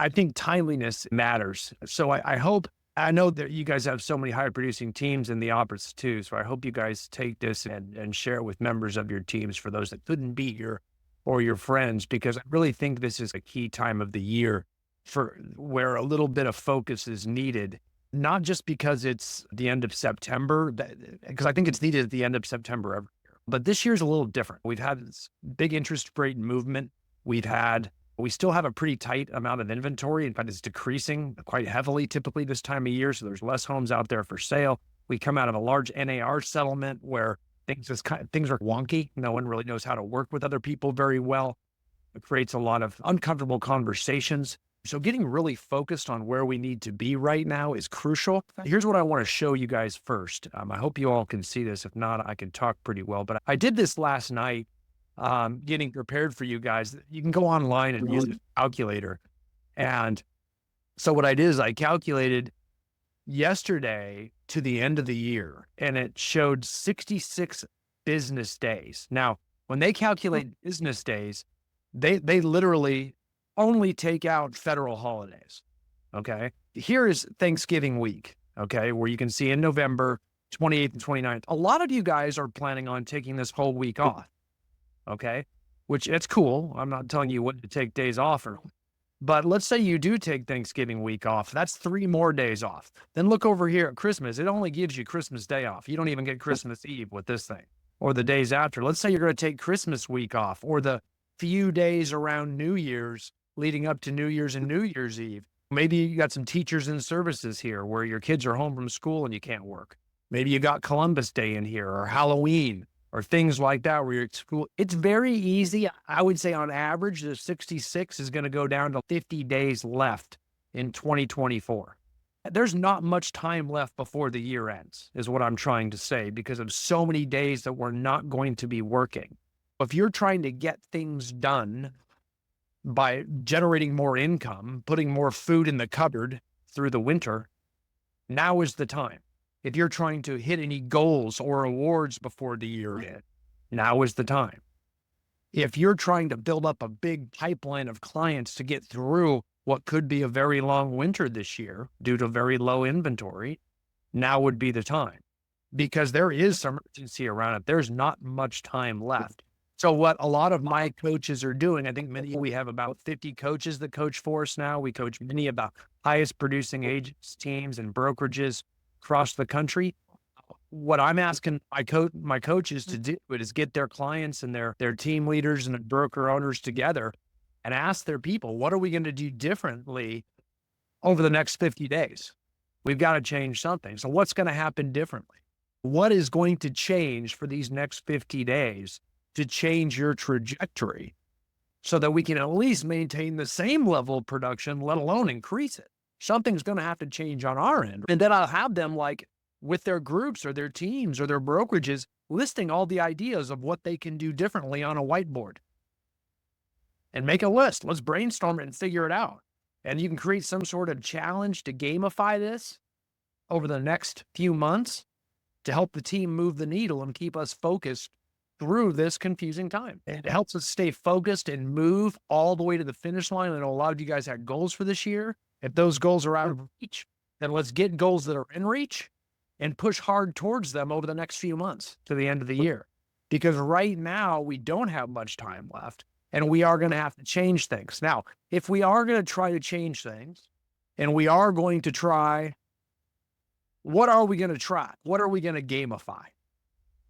I think timeliness matters. So I know that you guys have so many high producing teams in the operates too. So I hope you guys take this and share it with members of your teams for those that couldn't be here or your friends, because I really think this is a key time of the year for where a little bit of focus is needed, not just because it's the end of September, because I think it's needed at the end of September every year. But this year's a little different. We've had this big interest rate movement. We still have a pretty tight amount of inventory. In fact, it's decreasing quite heavily typically this time of year. So there's less homes out there for sale. We come out of a large NAR settlement where things are wonky. No one really knows how to work with other people very well. It creates a lot of uncomfortable conversations. So getting really focused on where we need to be right now is crucial. Here's what I want to show you guys first. I hope you all can see this. If not, I can talk pretty well. But I did this last night, getting prepared for you guys. You can go online and use a calculator. And so what I did is I calculated yesterday to the end of the year, and it showed 66 business days. Now, when they calculate business days, they literally only take out federal holidays. Okay. Here is Thanksgiving week. Okay. Where you can see in November 28th and 29th, a lot of you guys are planning on taking this whole week off. Okay. Which it's cool. I'm not telling you what to take days off or, but let's say you do take Thanksgiving week off. That's 3 more days off. Then look over here at Christmas. It only gives you Christmas Day off. You don't even get Christmas Eve with this thing or the days after. Let's say you're going to take Christmas week off or the few days around New Year's leading up to New Year's and New Year's Eve. Maybe you got some teachers and services here where your kids are home from school and you can't work. Maybe you got Columbus Day in here or Halloween or things like that where you're at school. It's very easy. I would say on average, the 66 is going to go down to 50 days left in 2024. There's not much time left before the year ends, is what I'm trying to say, because of so many days that we're not going to be working. If you're trying to get things done by generating more income, putting more food in the cupboard through the winter, now is the time. If you're trying to hit any goals or awards before the year ends, now is the time. If you're trying to build up a big pipeline of clients to get through what could be a very long winter this year due to very low inventory, now would be the time, because there is some urgency around it. There's not much time left. So what a lot of my coaches are doing, I think we have about 50 coaches that coach for us now. We coach many of the highest producing agents, teams, and brokerages across the country. What I'm asking my coaches to do is get their clients and their team leaders and broker owners together and ask their people, what are we going to do differently over the next 50 days? We've got to change something. So what's going to happen differently? What is going to change for these next 50 days to change your trajectory so that we can at least maintain the same level of production, let alone increase it? Something's going to have to change on our end. And then I'll have them, like with their groups or their teams or their brokerages, listing all the ideas of what they can do differently on a whiteboard and make a list. Let's brainstorm it and figure it out. And you can create some sort of challenge to gamify this over the next few months to help the team move the needle and keep us focused through this confusing time. It helps us stay focused and move all the way to the finish line. I know a lot of you guys had goals for this year. If those goals are out of reach, then let's get goals that are in reach and push hard towards them over the next few months to the end of the year. Because right now we don't have much time left and we are going to have to change things. Now, if we are going to try to change things and we are going to try, what are we going to try? What are we going to gamify?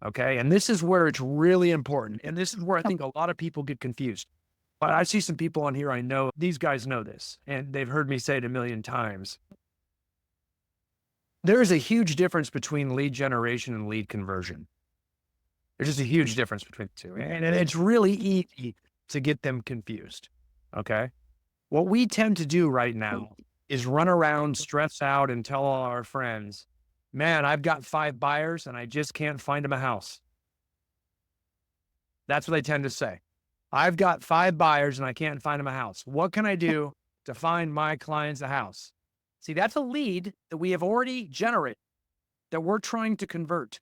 Okay. And this is where it's really important. And this is where I think a lot of people get confused. But I see some people on here, I know these guys know this, and they've heard me say it a million times. There is a huge difference between lead generation and lead conversion. There's just a huge difference between the two. And it's really easy to get them confused. Okay. What we tend to do right now is run around, stress out, and tell all our friends, man, I've got 5 buyers and I just can't find them a house. That's what they tend to say. I've got 5 buyers and I can't find them a house. What can I do to find my clients a house? See, that's a lead that we have already generated that we're trying to convert.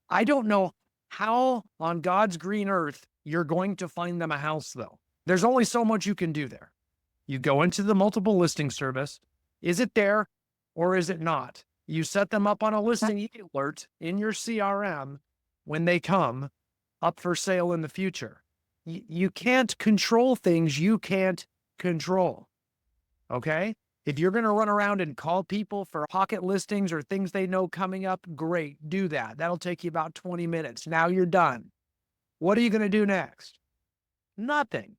I don't know how on God's green earth you're going to find them a house, though. There's only so much you can do there. You go into the multiple listing service. Is it there or is it not? You set them up on a listing alert in your CRM when they come up for sale in the future. You can't control things you can't control. Okay? If you're going to run around and call people for pocket listings or things they know coming up, great, do that. That'll take you about 20 minutes. Now you're done. What are you going to do next? Nothing.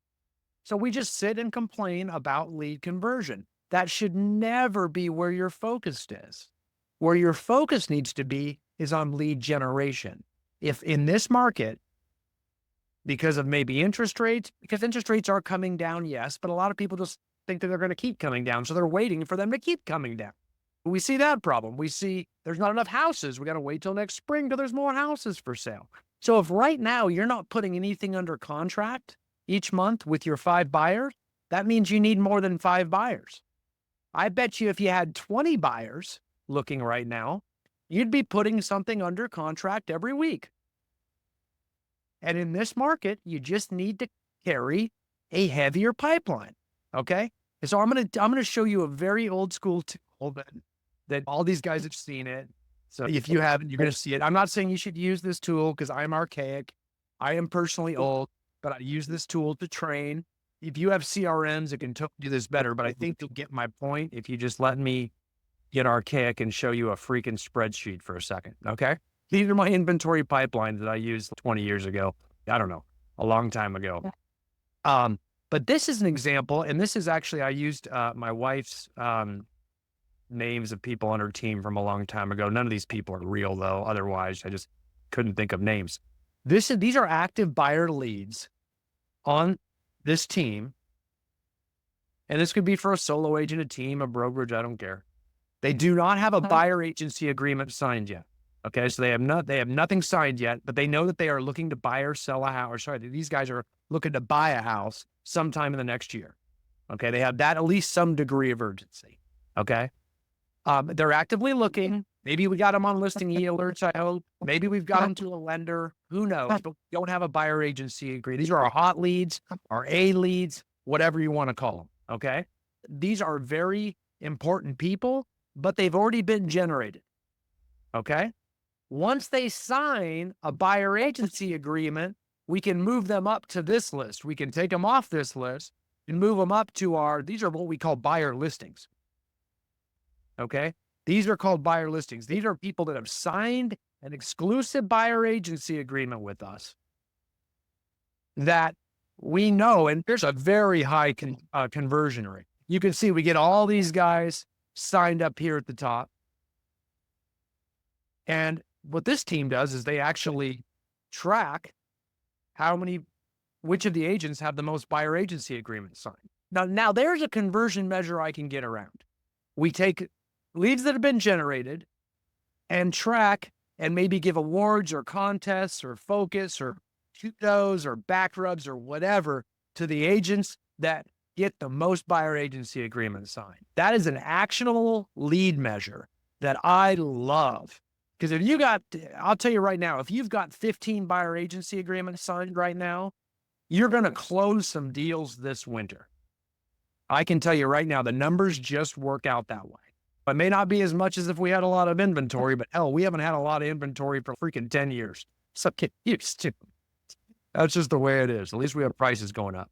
So we just sit and complain about lead conversion. That should never be where your focus is. Where your focus needs to be is on lead generation. If in this market, because of maybe interest rates, because interest rates are coming down, yes, but a lot of people just think that they're going to keep coming down. So they're waiting for them to keep coming down. We see that problem. We see there's not enough houses. We got to wait till next spring till there's more houses for sale. So if right now you're not putting anything under contract each month with your 5 buyers, that means you need more than 5 buyers. I bet you if you had 20 buyers looking right now, you'd be putting something under contract every week. And in this market, you just need to carry a heavier pipeline. Okay. And so I'm going to show you a very old school tool that all these guys have seen it. So if you haven't, you're going to see it. I'm not saying you should use this tool because I'm archaic. I am personally old, but I use this tool to train. If you have CRMs, it can do this better, but I think you'll get my point if you just let me get archaic and show you a freaking spreadsheet for a second. Okay. These are my inventory pipelines that I used 20 years ago. I don't know, a long time ago. But this is an example, and this is actually, I used my wife's names of people on her team from a long time ago. None of these people are real though. Otherwise, I just couldn't think of names. These are active buyer leads on this team. And this could be for a solo agent, a team, a brokerage, I don't care. They do not have a buyer agency agreement signed yet. Okay, so they have nothing signed yet, but they know that they are looking to buy or sell a house. Or sorry, these guys are looking to buy a house sometime in the next year. Okay, they have that at least some degree of urgency. Okay, they're actively looking. Maybe we got them on listing alerts. I hope. Maybe we've got them to a lender. Who knows? But we don't have a buyer agency agreement. These are our hot leads, our A leads, whatever you want to call them. Okay, these are very important people, but they've already been generated. Okay. Once they sign a buyer agency agreement, we can move them up to this list. We can take them off this list and move them up to these are what we call buyer listings. Okay. These are called buyer listings. These are people that have signed an exclusive buyer agency agreement with us that we know, and there's a very high conversion rate. You can see we get all these guys signed up here at the top. And what this team does is they actually track which of the agents have the most buyer agency agreements signed. Now there's a conversion measure I can get around. We take leads that have been generated and track and maybe give awards or contests or focus or kudos or back rubs or whatever to the agents that get the most buyer agency agreements signed. That is an actionable lead measure that I love. Because I'll tell you right now, if you've got 15 buyer agency agreements signed right now, you're going to close some deals this winter. I can tell you right now, the numbers just work out that way. It may not be as much as if we had a lot of inventory, but hell, we haven't had a lot of inventory for freaking 10 years. So get used to. That's just the way it is. At least we have prices going up.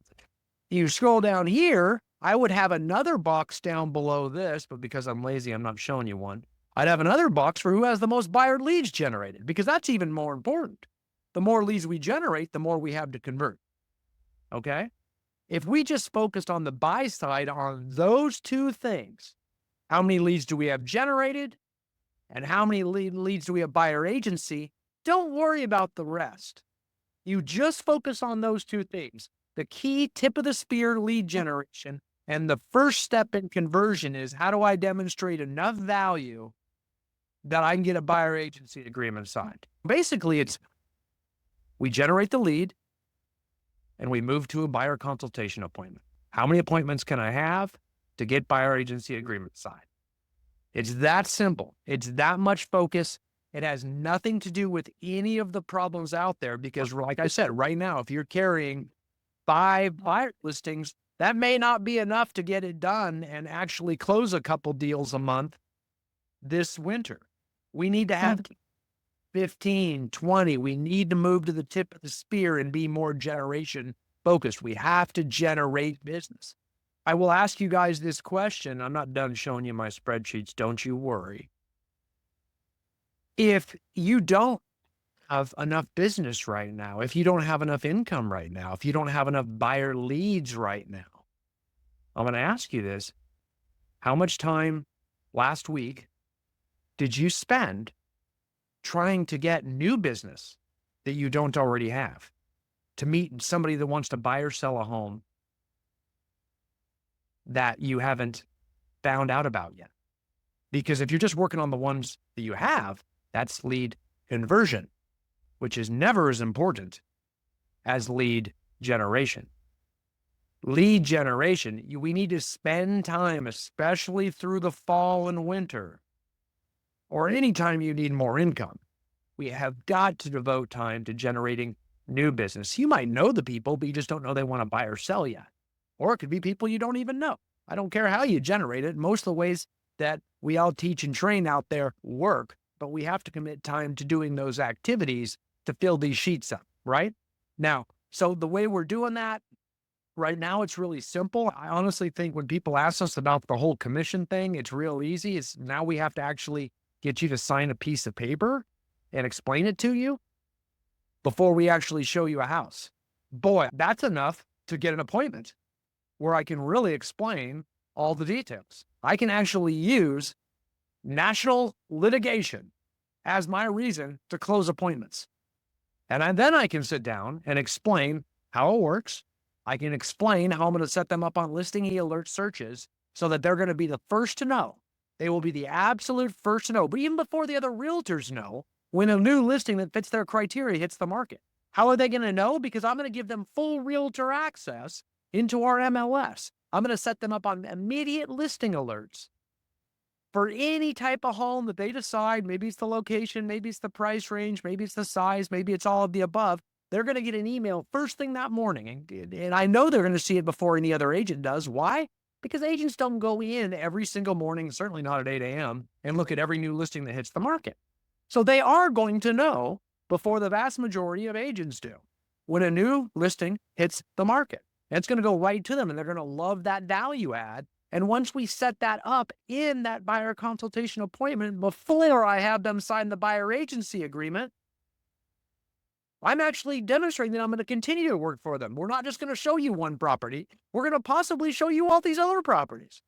You scroll down here, I would have another box down below this, but because I'm lazy, I'm not showing you one. I'd have another box for who has the most buyer leads generated, because that's even more important. The more leads we generate, the more we have to convert. Okay? If we just focused on the buy side on those two things, how many leads do we have generated and how many leads do we have buyer agency, don't worry about the rest. You just focus on those two things. The key tip of the spear lead generation and the first step in conversion is, how do I demonstrate enough value that I can get a buyer agency agreement signed? Basically, it's we generate the lead and we move to a buyer consultation appointment. How many appointments can I have to get buyer agency agreement signed? It's that simple. It's that much focus. It has nothing to do with any of the problems out there because, like I said, right now, if you're carrying 5 buyer listings, That may not be enough to get it done and actually close a couple deals a month this winter. We need to have 15, 20. We need to move to the tip of the spear and be more generation focused. We have to generate business. I will ask you guys this question. I'm not done showing you my spreadsheets. Don't you worry. If you don't have enough business right now, if you don't have enough income right now, if you don't have enough buyer leads right now, I'm going to ask you this. How much time last week did you spend trying to get new business that you don't already have, to meet somebody that wants to buy or sell a home that you haven't found out about yet? Because if you're just working on the ones that you have, that's lead conversion, which is never as important as lead generation. Lead generation, we need to spend time, especially through the fall and winter, or anytime you need more income. We have got to devote time to generating new business. You might know the people, but you just don't know they want to buy or sell yet. Or it could be people you don't even know. I don't care how you generate it. Most of the ways that we all teach and train out there work, but we have to commit time to doing those activities to fill these sheets up, right? Now, so the way we're doing that right now, it's really simple. I honestly think when people ask us about the whole commission thing, it's real easy. It's now we have to actually get you to sign a piece of paper and explain it to you before we actually show you a house. Boy, that's enough to get an appointment where I can really explain all the details. I can actually use national litigation as my reason to close appointments. And then I can sit down and explain how it works. I can explain how I'm going to set them up on listing alert searches so that they're going to be the first to know. They will be the absolute first to know, but even before the other realtors know, when a new listing that fits their criteria hits the market. How are they going to know? Because I'm going to give them full realtor access into our MLS. I'm going to set them up on immediate listing alerts for any type of home that they decide. Maybe it's the location, maybe it's the price range, maybe it's the size, maybe it's all of the above. They're going to get an email first thing that morning. And I know they're going to see it before any other agent does. Why? Because agents don't go in every single morning, certainly not at 8 a.m., and look at every new listing that hits the market. So they are going to know before the vast majority of agents do when a new listing hits the market. And it's going to go right to them, and they're going to love that value add. And once we set that up in that buyer consultation appointment, before I have them sign the buyer agency agreement, I'm actually demonstrating that I'm going to continue to work for them. We're not just going to show you one property. We're going to possibly show you all these other properties.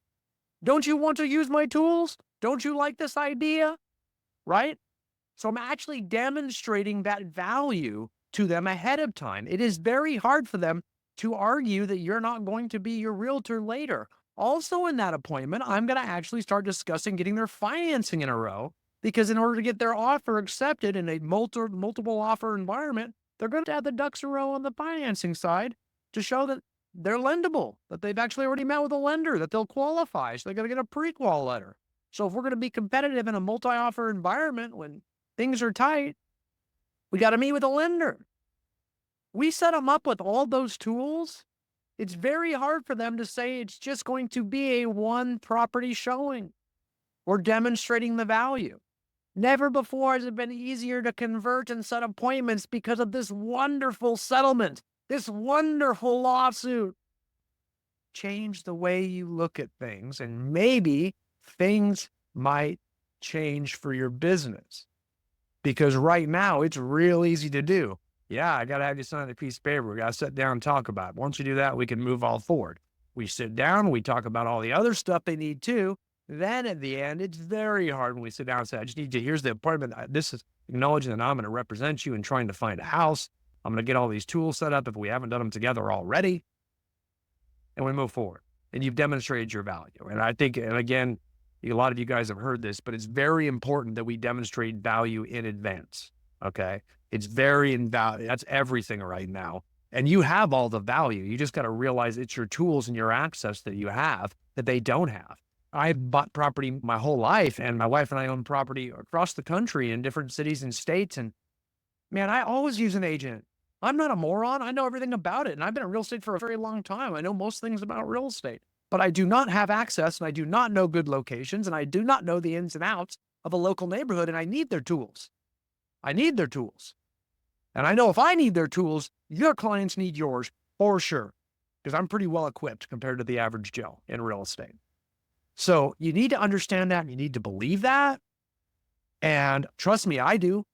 Don't you want to use my tools? Don't you like this idea? Right? So I'm actually demonstrating that value to them ahead of time. It is very hard for them to argue that you're not going to be your realtor later. Also in that appointment, I'm going to actually start discussing getting their financing in a row, because in order to get their offer accepted in a multiple offer environment, they're going to have the ducks in a row on the financing side to show that they're lendable, that they've actually already met with a lender, that they'll qualify. So they're going to get a pre-qual letter. So if we're going to be competitive in a multi-offer environment when things are tight, we got to meet with a lender. We set them up with all those tools. It's very hard for them to say it's just going to be a one property showing. We're demonstrating the value. Never before has it been easier to convert and set appointments because of this wonderful settlement, this wonderful lawsuit. Change the way you look at things, and maybe things might change for your business. Because right now, it's real easy to do. Yeah, I got to have you sign a piece of paper. We got to sit down and talk about it. Once you do that, we can move all forward. We sit down, we talk about all the other stuff they need too. Then at the end, it's very hard when we sit down and say, I just need you, here's the appointment. This is acknowledging that I'm going to represent you in trying to find a house. I'm going to get all these tools set up if we haven't done them together already. And we move forward. And you've demonstrated your value. And I think, and again, a lot of you guys have heard this, but it's very important that we demonstrate value in advance. Okay. It's very invaluable. That's everything right now. And you have all the value. You just got to realize it's your tools and your access that you have that they don't have. I've bought property my whole life, and my wife and I own property across the country in different cities and states. And man, I always use an agent I'm not a moron. I know everything about it. And I've been in real estate for a very long time. I know most things about real estate, but I do not have access and I do not know good locations and I do not know the ins and outs of a local neighborhood. And I need their tools. I need their tools. And I know if I need their tools, your clients need yours for sure, because I'm pretty well equipped compared to the average Joe in real estate. So you need to understand that. You need to believe that. And trust me, I do,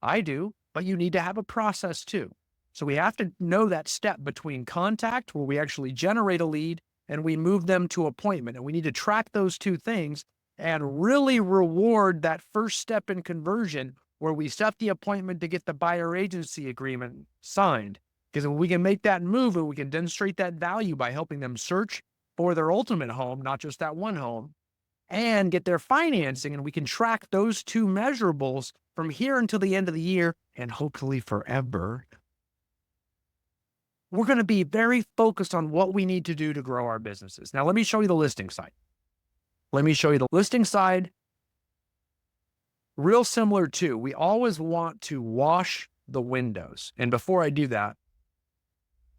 but you need to have a process too. So we have to know that step between contact, where we actually generate a lead, and we move them to appointment. And we need to track those two things and really reward that first step in conversion, where we set the appointment to get the buyer agency agreement signed. Because if we can make that move and we can demonstrate that value by helping them search for their ultimate home, not just that one home, and get their financing, and we can track those two measurables from here until the end of the year and hopefully forever, we're going to be very focused on what we need to do to grow our businesses. Now, let me show you the listing side. Real similar too. We always want to wash the windows. And before I do that,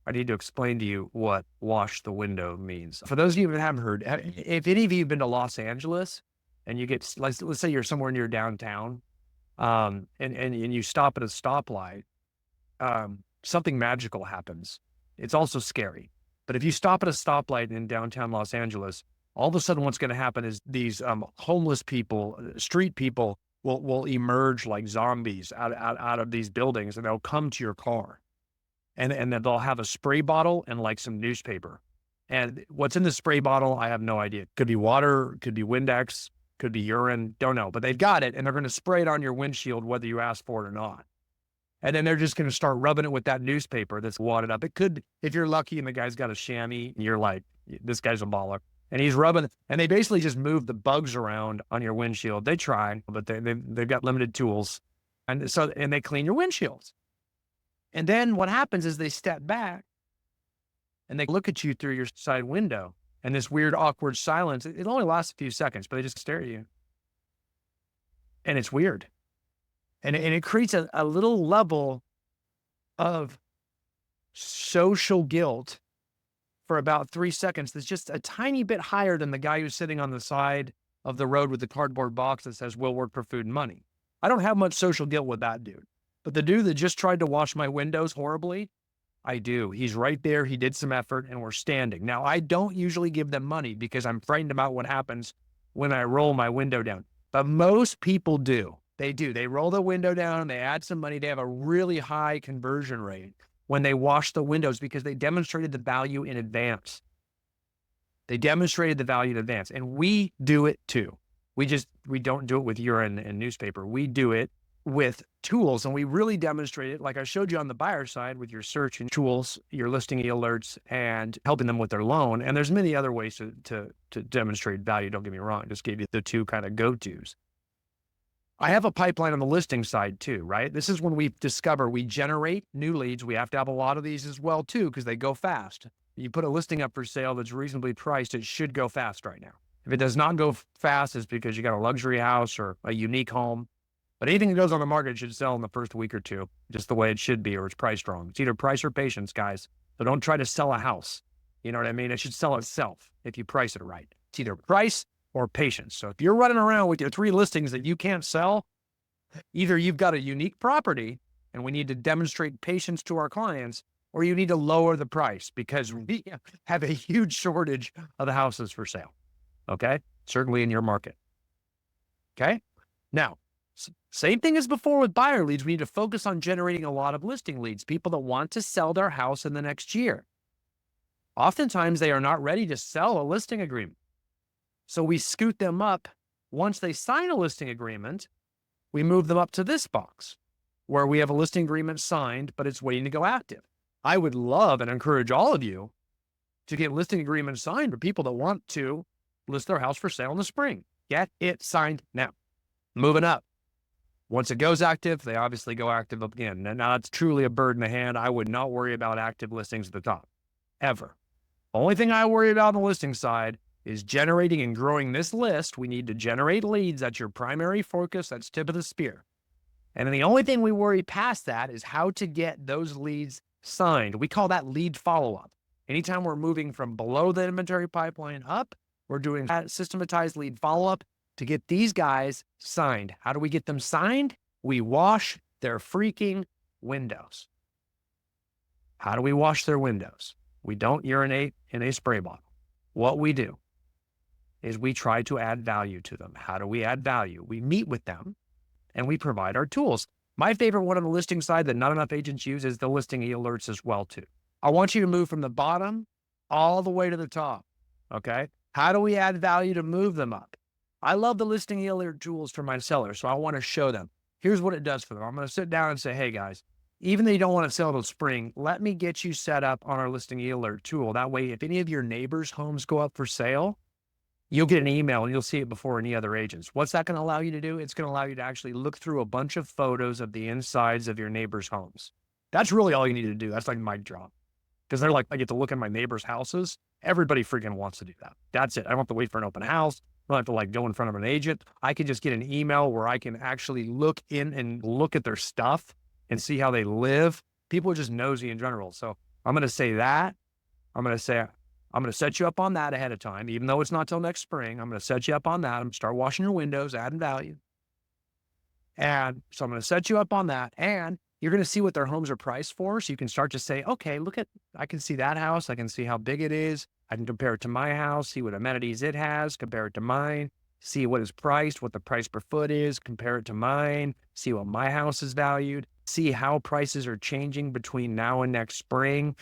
I need to explain to you what wash the window means. For those of you that haven't heard, if any of you have been to Los Angeles and you get, let's say you're somewhere near downtown, and you stop at a stoplight, something magical happens. It's also scary. But if you stop at a stoplight in downtown Los Angeles, all of a sudden what's going to happen is these homeless people, street people, will emerge like zombies out of these buildings, and they'll come to your car. And then they'll have a spray bottle and like some newspaper. And what's in the spray bottle, I have no idea. Could be water, could be Windex, could be urine, don't know. But they've got it, and they're going to spray it on your windshield whether you ask for it or not. And then they're just going to start rubbing it with that newspaper that's wadded up. It could, if you're lucky and the guy's got a chamois, and you're like, this guy's a baller. And he's rubbing, and they basically just move the bugs around on your windshield. They try, but they've got limited tools. And they clean your windshields. And then what happens is they step back and they look at you through your side window, and this weird, awkward silence. It only lasts a few seconds, but they just stare at you. And it's weird. And it creates a little level of social guilt for about 3 seconds that's just a tiny bit higher than the guy who's sitting on the side of the road with the cardboard box that says, "We'll work for food and money." I don't have much social guilt with that dude. But the dude that just tried to wash my windows horribly, I do. He's right there. He did some effort, and we're standing. Now, I don't usually give them money because I'm frightened about what happens when I roll my window down. But most people do. They do. They roll the window down, they add some money. They have a really high conversion rate when they wash the windows because they demonstrated the value in advance. And we do it too. We don't do it with urine and newspaper. We do it with tools, and we really demonstrate it like I showed you on the buyer side with your search and tools, your listing alerts, and helping them with their loan. And there's many other ways to demonstrate value. Don't get me wrong. I just gave you the two kind of go-tos. I have a pipeline on the listing side too, right? This is when we discover we generate new leads. We have to have a lot of these as well too, because they go fast. You put a listing up for sale that's reasonably priced, it should go fast right now. If it does not go fast, it's because you got a luxury house or a unique home. But anything that goes on the market should sell in the first week or two, just the way it should be, or it's priced wrong. It's either price or patience, guys. So don't try to sell a house. You know what I mean? It should sell itself if you price it right. It's either price or patience. So if you're running around with your 3 listings that you can't sell, either you've got a unique property and we need to demonstrate patience to our clients, or you need to lower the price because we have a huge shortage of the houses for sale. Okay? Certainly in your market. Okay? Now, same thing as before with buyer leads. We need to focus on generating a lot of listing leads, people that want to sell their house in the next year. Oftentimes, they are not ready to sell a listing agreement. So we scoot them up. Once they sign a listing agreement, we move them up to this box where we have a listing agreement signed, but it's waiting to go active. I would love and encourage all of you to get listing agreements signed for people that want to list their house for sale in the spring. Get it signed now. Moving up. Once it goes active, they obviously go active again. Now, it's truly a bird in the hand. I would not worry about active listings at the top, ever. Only thing I worry about on the listing side is generating and growing this list. We need to generate leads. That's your primary focus. That's tip of the spear. And then the only thing we worry past that is how to get those leads signed. We call that lead follow-up. Anytime we're moving from below the inventory pipeline up, we're doing that systematized lead follow-up to get these guys signed. How do we get them signed? We wash their freaking windows. How do we wash their windows? We don't urinate in a spray bottle. What we do is we try to add value to them. How do we add value? We meet with them and we provide our tools. My favorite one on the listing side that not enough agents use is the listing alerts as well too. I want you to move from the bottom all the way to the top, okay? How do we add value to move them up? I love the listing alert tools for my sellers, so I want to show them. Here's what it does for them. I'm going to sit down and say, hey guys, even though you don't want to sell till spring, let me get you set up on our listing alert tool. That way, if any of your neighbors' homes go up for sale, you'll get an email and you'll see it before any other agents. What's that going to allow you to do? It's going to allow you to actually look through a bunch of photos of the insides of your neighbors' homes. That's really all you need to do. That's like my job. Because they're like, I get to look at my neighbors' houses. Everybody freaking wants to do that. That's it. I don't have to wait for an open house. I don't have to like go in front of an agent. I can just get an email where I can actually look in and look at their stuff and see how they live. People are just nosy in general. So I'm going to say that. I'm going to set you up on that ahead of time, even though it's not till next spring. I'm going to set you up on that. I'm going to start washing your windows, adding value. And so I'm going to set you up on that. And you're going to see what their homes are priced for. So you can start to say, okay, I can see that house. I can see how big it is. I can compare it to my house, see what amenities it has, compare it to mine, see what is priced, what the price per foot is, compare it to mine, see what my house is valued, see how prices are changing between now and next spring.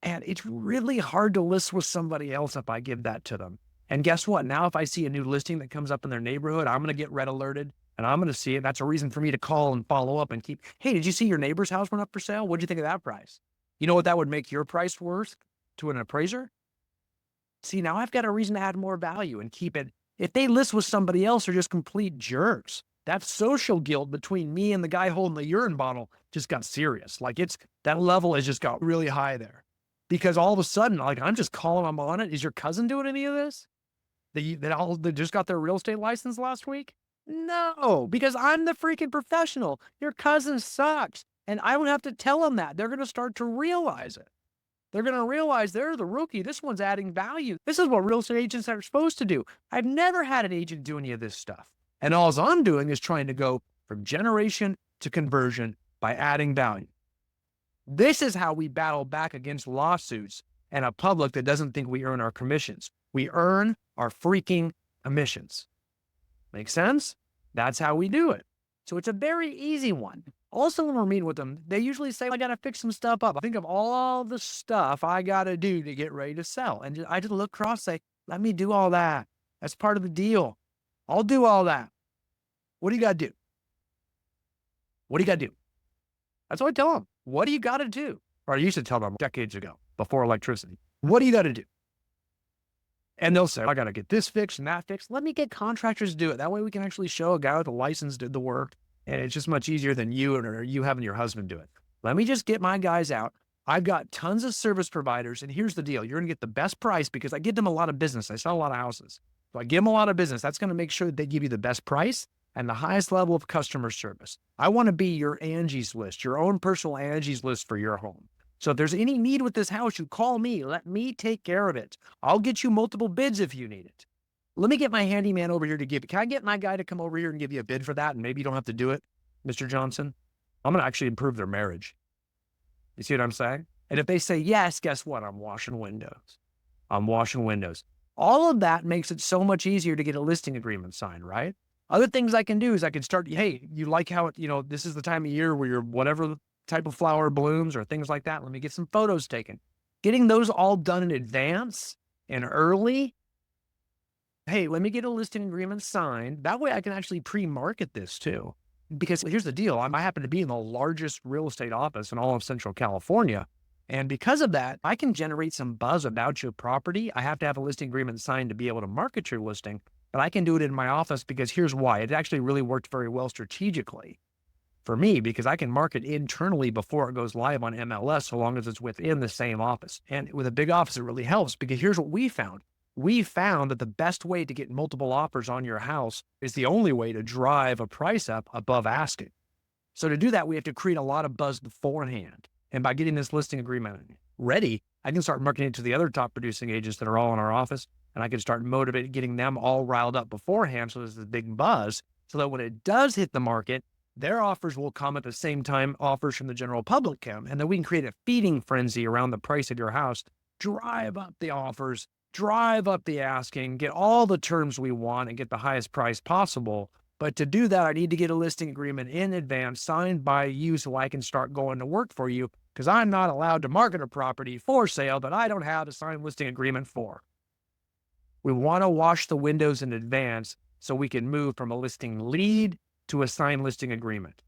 And it's really hard to list with somebody else if I give that to them. And guess what? Now, if I see a new listing that comes up in their neighborhood, I'm going to get red alerted and I'm going to see it. That's a reason for me to call and follow up and keep, hey, did you see your neighbor's house went up for sale? What'd you think of that price? You know what that would make your price worth to an appraiser? See, now I've got a reason to add more value and keep it. If they list with somebody else, they're just complete jerks. That social guilt between me and the guy holding the urine bottle just got serious. Like that level has just got really high there. Because all of a sudden, like I'm just calling them on it. Is your cousin doing any of this? They just got their real estate license last week? No, because I'm the freaking professional. Your cousin sucks. And I would have to tell them that. They're going to start to realize it. They're going to realize they're the rookie. This one's adding value. This is what real estate agents are supposed to do. I've never had an agent do any of this stuff. And all I'm doing is trying to go from generation to conversion by adding value. This is how we battle back against lawsuits and a public that doesn't think we earn our commissions. We earn our freaking commissions. Make sense? That's how we do it. So it's a very easy one. Also, when we're meeting with them, they usually say, I got to fix some stuff up. I think of all the stuff I got to do to get ready to sell. And I just look across and say, let me do all that. That's part of the deal. I'll do all that. What do you got to do? What do you got to do? That's what I tell them. What do you got to do? Or I used to tell them decades ago, before electricity. What do you got to do? And they'll say, I got to get this fixed and that fixed. Let me get contractors to do it. That way we can actually show a guy with a license did the work. And it's just much easier than you or you having your husband do it. Let me just get my guys out. I've got tons of service providers. And here's the deal. You're going to get the best price because I give them a lot of business. I sell a lot of houses. So I give them a lot of business. That's going to make sure that they give you the best price and the highest level of customer service. I want to be your Angie's List, your own personal Angie's List for your home. So if there's any need with this house, you call me. Let me take care of it. I'll get you multiple bids if you need it. Let me get my handyman over here to give it. Can I get my guy to come over here and give you a bid for that? And maybe you don't have to do it, Mr. Johnson. I'm going to actually improve their marriage. You see what I'm saying? And if they say yes, guess what? I'm washing windows. I'm washing windows. All of that makes it so much easier to get a listing agreement signed, right? Other things I can do is I can start, hey, you like how, this is the time of year where your whatever type of flower blooms or things like that. Let me get some photos taken. Getting those all done in advance and early. Hey, let me get a listing agreement signed. That way I can actually pre-market this too. Because here's the deal. I happen to be in the largest real estate office in all of Central California. And because of that, I can generate some buzz about your property. I have to have a listing agreement signed to be able to market your listing, but I can do it in my office because here's why. It actually really worked very well strategically for me because I can market internally before it goes live on MLS so long as it's within the same office. And with a big office, it really helps because here's what we found. We found that the best way to get multiple offers on your house is the only way to drive a price up above asking. So to do that, we have to create a lot of buzz beforehand. And by getting this listing agreement ready, I can start marketing it to the other top producing agents that are all in our office. And I can start motivating, getting them all riled up beforehand. So there's this big buzz so that when it does hit the market, their offers will come at the same time offers from the general public come. And then we can create a feeding frenzy around the price of your house, drive up the offers, drive up the asking, get all the terms we want and get the highest price possible. But to do that, I need to get a listing agreement in advance signed by you so I can start going to work for you, because I'm not allowed to market a property for sale that I don't have a signed listing agreement for. We want to wash the windows in advance so we can move from a listing lead to a signed listing agreement.